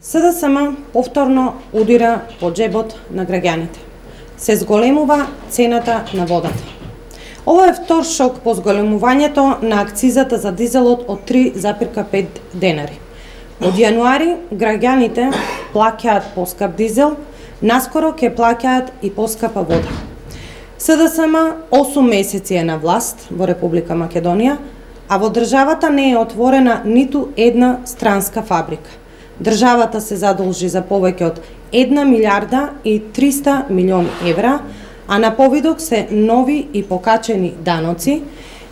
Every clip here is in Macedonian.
СДСМ повторно удира по джебот на граѓаните. Се зголемува цената на водата. Ова е втор шок по зголемувањето на акцизата за дизелот од 3,5 денари. Од јануари граѓаните плаќаат поскап дизел, наскоро ќе плаќаат и поскапа вода. СДСМ 8 месеци е на власт во Република Македонија, а во државата не е отворена ниту една странска фабрика. Државата се задолжи за повеќе од 1 милиарда и 300 милиони евра, а на повидок се нови и покачени даноци.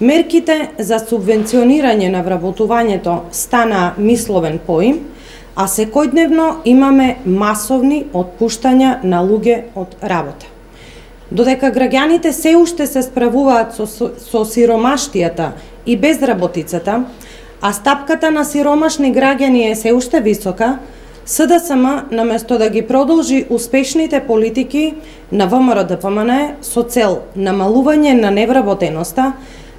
Мерките за субвенционирање на вработувањето стана мисловен поим, а секојдневно имаме масовни отпуштања на луѓе од работа. Додека граѓаните се уште се справуваат со сиромаштијата и безработицата, а стапката на сиромашни граѓани е се уште висока, СДСМ, наместо да ги продолжи успешните политики на ВМРО-ДПМН со цел намалување на невработеноста,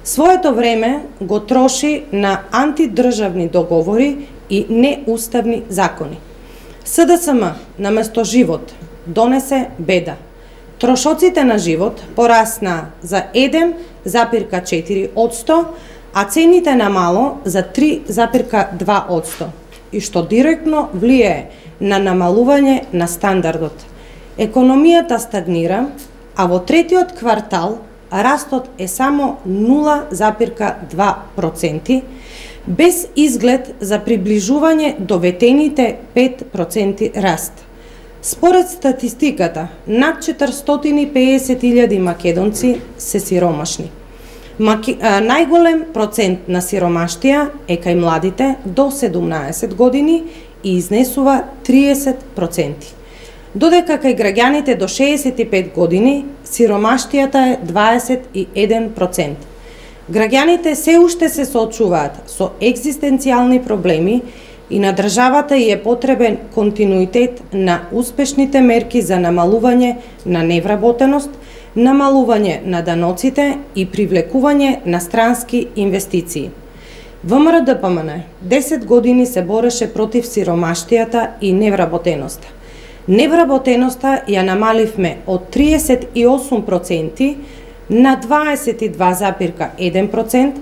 своето време го троши на антидржавни договори и неуставни закони. СДСМ, наместо живот, донесе беда. Трошоците на живот порасна за 1,4%, а цените на мало за 3,2%, и што директно влијае на намалување на стандардот. Економијата стагнира, а во третиот квартал растот е само 0,2%, без изглед за приближување до ветените 5% раст. Според статистиката, над 450.000 македонци се сиромашни. Најголем процент на сиромаштија е кај младите до 17 години и изнесува 30%. Додека кај граѓаните до 65 години сиромаштијата е 21%. Граѓаните се уште се соочуваат со екзистенцијални проблеми и на државата и е потребен континуитет на успешните мерки за намалување на невработеност, намалување на даноците и привлекување на странски инвестиции. ВМРО-ДПМН 10 години се бореше против сиромаштијата и невработеноста. Невработеноста ја намаливме од 38% на 22,1%,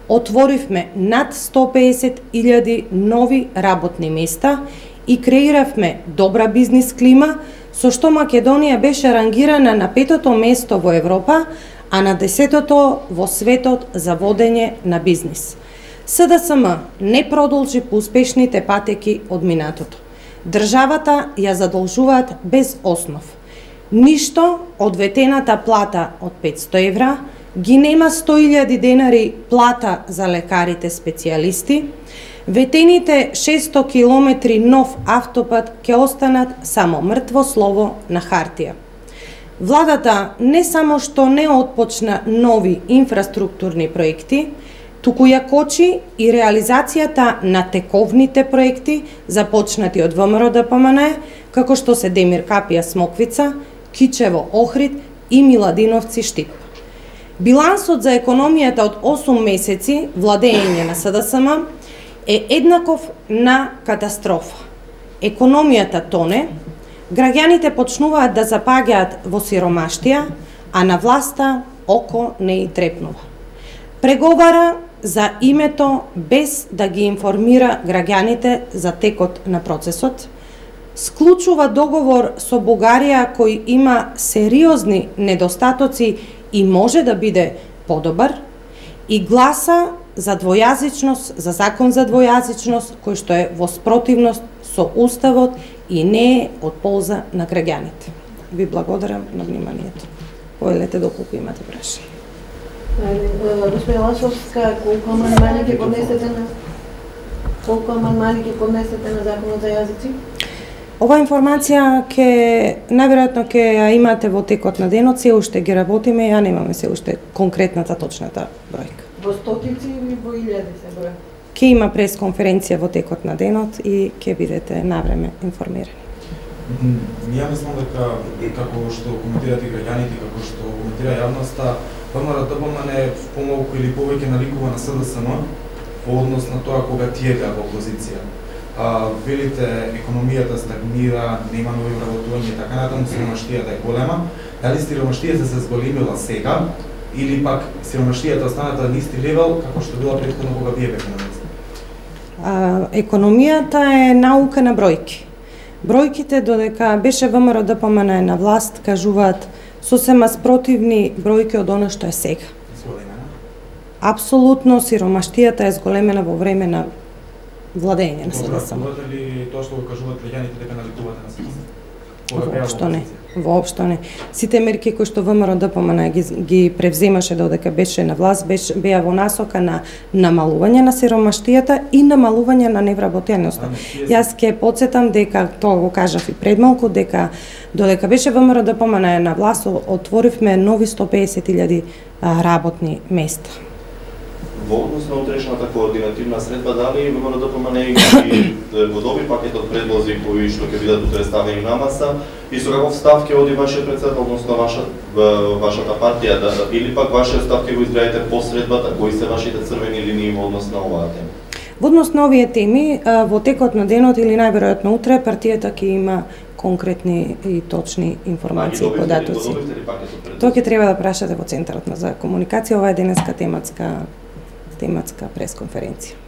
отворивме над 150.000 нови работни места и креиравме добра бизнис клима, со што Македонија беше рангирана на 5-то место во Европа, а на 10-то во светот за водење на бизнис. СДСМ не продолжи по успешните патеки од минатото. Државата ја задолжуваат без основ. Ништо од ветената плата од 500 евра, ги нема 100.000 денари плата за лекарите специјалисти, ветените 600 километри нов автопат ќе останат само мртво слово на хартија. Владата не само што не отпочна нови инфраструктурни проекти, туку ја кочи и реализацијата на тековните проекти започнати од ВМРО-ДПМН, како што се Демир Капија Смоквица, Кичево Охрид и Миладиновци Штип. Билансот за економијата од 8 месеци владење на СДСМ е еднаков на катастрофа. Економијата тоне, граѓаните почнуваат да запаѓаат во сиромаштија, а на власта око не и трепнува. Преговара за името без да ги информира граѓаните за текот на процесот, склучува договор со Бугарија кој има сериозни недостатоци и може да биде подобар, и гласа за двојазичност, за закон за двојазичност, кој што е во спротивност со Уставот и не е од полза на граѓаните. Ви благодарам на вниманието. Повелете доколку имате прашања. Господин Лашовска, колку амандмани ќе поднесете на законот за јазици? Ова информација најверојатно ќе ја имате во текот на денот, се уште ги работиме, ја немаме се уште конкретната точната бројка. Во стотици или во илјади се број? Ќе има пресконференција во текот на денот и ќе бидете навреме информирани. Ја мислам дека како што коментирате граѓаните, како што коментира јавноста, ВМРО-ДПМН е помалку или повеќе наликува на СДСМ во однос на тоа кога тие беа во опозиција. велите економијата стагнира, нема нови вработувања и така натаму, сиромаштијата е голема. Дали сиромаштијата се зголемила сега или пак сиромаштијата останата на исти левел како што била претходно кога вие бевте на власт? Економијата е наука на бројки. Бројките додека беше ВМРО ДПМН на власт кажуваат сосема спротивни бројки од она што е сега. Зголемена? Апсолутно сиромаштијата е зголемена во време на владење на СДСМ. Добро, ли тоа што го кажуваат леѓаните дека наликувате на СДСМ? Воопшто не. Воопшто не. Сите мерки кои што ВМРО ДПМН ги превземаше додека беше на власт беа во насока на намалување на сиромаштијата и намалување на невработеноста. Јас ќе потсетам дека тоа го кажав и пред малку дека додека беше ВМРО ДПМН на власт отворивме нови 150.000 работни места. Во однос на утрешната координативна средба, дали ВМРО ДПМН го доби пакетот предлози кои што ќе бидат утре ставени на маса и со каков став ќе оди вашиот председател, односно вашата партија, или пак вашиот став ќе го изградите по средбата, кои се вашите црвени линии во однос на оваа тема? Во однос на овие теми, во текот на денот или најверојатно утре, партијата ќе има конкретни и точни информации и податоци. Тоа ќе треба да прашате во Центарот за комуникација, ова е денеска тематска пресконференција.